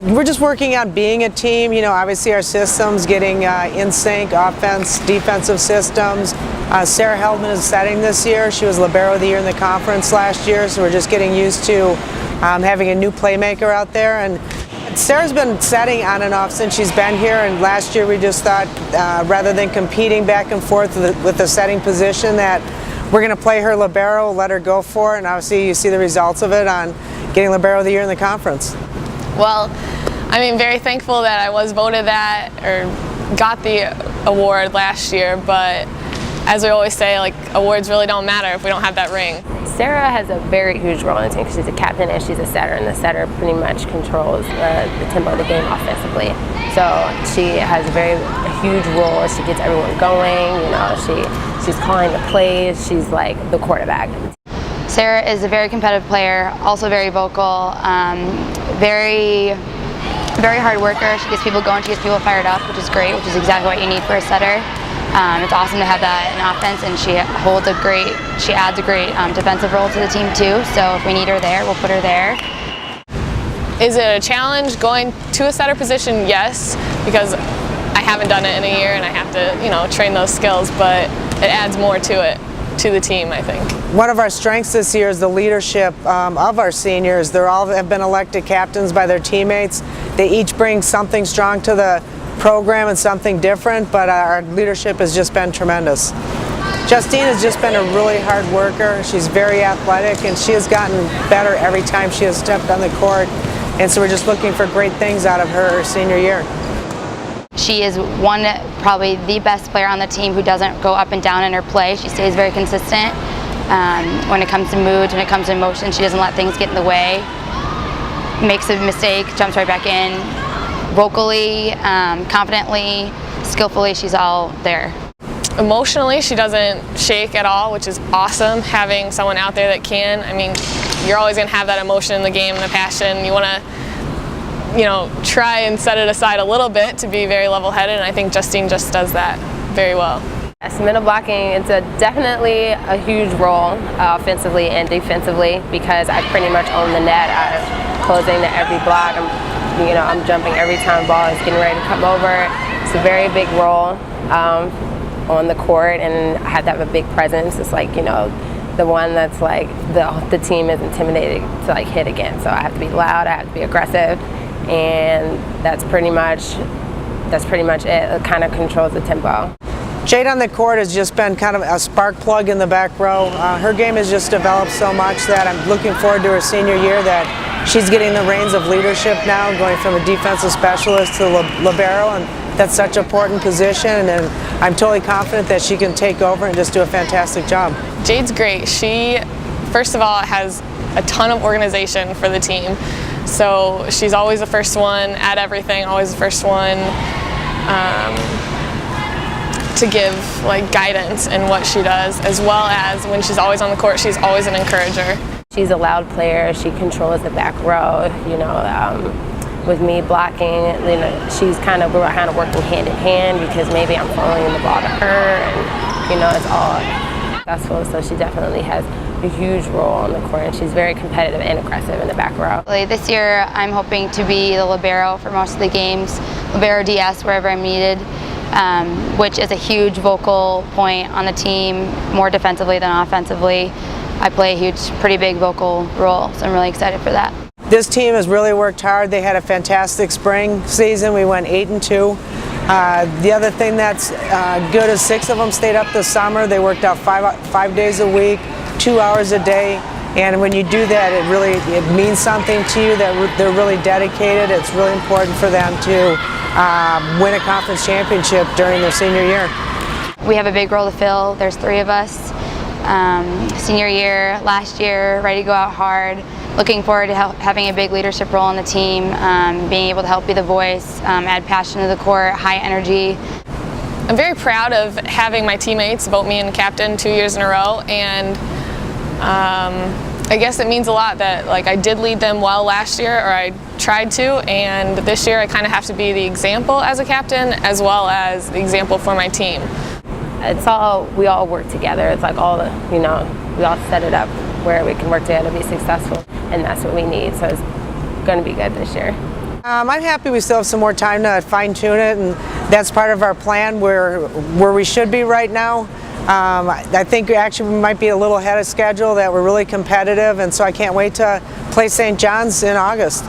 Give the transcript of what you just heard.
We're just working on being a team. You know, obviously our systems, getting in sync, offense, defensive systems. Sarah Heldman is setting this year. She was Libero of the Year in the conference last year, so we're just getting used to having a new playmaker out there. And Sarah's been setting on and off since she's been here, and last year we just thought rather than competing back and forth with the setting position that we're going to play her Libero, let her go for it, and obviously you see the results of it on getting Libero of the Year in the conference. Well, I mean, very thankful that I was voted that or got the award last year, but as we always say, like, awards really don't matter if we don't have that ring. Sarah has a very huge role in the team because she's a captain and she's a setter, and the setter pretty much controls the tempo of the game offensively. So she has a huge role. She gets everyone going. You know, she's calling the plays. She's like the quarterback. Sarah is a very competitive player, also very vocal, very hard worker. She gets people going, she gets people fired up, which is great, which is exactly what you need for a setter. It's awesome to have that in offense, and she adds a great defensive role to the team too. So if we need her there, we'll put her there. Is it a challenge going to a setter position? Yes, because I haven't done it in a year and I have to, you know, train those skills, but it adds more to it, to the team, I think. One of our strengths this year is the leadership of our seniors. They all have been elected captains by their teammates. They each bring something strong to the program and something different, but our leadership has just been tremendous. Justine has just been a really hard worker. She's very athletic, and she has gotten better every time she has stepped on the court, and so we're just looking for great things out of her senior year. She is probably the best player on the team who doesn't go up and down in her play. She stays very consistent. When it comes to moods, when it comes to emotion, she doesn't let things get in the way. Makes a mistake, jumps right back in. Vocally, confidently, skillfully, she's all there. Emotionally, she doesn't shake at all, which is awesome, having someone out there that can. I mean, you're always going to have that emotion in the game and the passion. You want to, you know, try and set it aside a little bit to be very level-headed, and I think Justine just does that very well. Yes, middle blocking, it's definitely a huge role offensively and defensively because I pretty much own the net. I'm closing to every block. I'm jumping every time the ball is getting ready to come over. It's a very big role on the court, and I have to have a big presence. It's like, you know, the one that's like the team is intimidated to like hit again. So I have to be loud, I have to be aggressive, and that's pretty much it. It kind of controls the tempo. Jade on the court has just been kind of a spark plug in the back row. Her game has just developed so much that I'm looking forward to her senior year, that she's getting the reins of leadership now, going from a defensive specialist to libero, and that's such an important position, and I'm totally confident that she can take over and just do a fantastic job. Jade's great. She, first of all, has a ton of organization for the team. So she's always the first one at everything, always the first one to give like guidance in what she does, as well as when she's always on the court, she's always an encourager. She's a loud player. She controls the back row. You know, with me blocking, you know, we're kind of working hand in hand because maybe I'm throwing the ball to her, and you know, it's all successful. So she definitely has a huge role on the court, and she's very competitive and aggressive in the back row. This year, I'm hoping to be the libero for most of the games, libero DS wherever I'm needed. Which is a huge vocal point on the team, more defensively than offensively. I play a pretty big vocal role, so I'm really excited for that. This team has really worked hard. They had a fantastic spring season. We went 8-2. The other thing that's good is 6 of them stayed up this summer. They worked out 5 days a week, 2 hours a day. And when you do that, it means something to you, that they're really dedicated. It's really important for them to win a conference championship during their senior year. We have a big role to fill. There's 3 of us. Senior year, last year, ready to go out hard. Looking forward to having a big leadership role on the team, being able to help be the voice, add passion to the court, high energy. I'm very proud of having my teammates vote me in captain 2 years in a row, and I guess it means a lot that like I did lead them well last year, or I tried to, and this year I kind of have to be the example as a captain as well as the example for my team. We all work together. It's like we all set it up where we can work together to be successful, and that's what we need. So it's going to be good this year. I'm happy we still have some more time to fine tune it, and that's part of our plan where we should be right now. I think actually we might be a little ahead of schedule, that we're really competitive, and so I can't wait to play St. John's in August.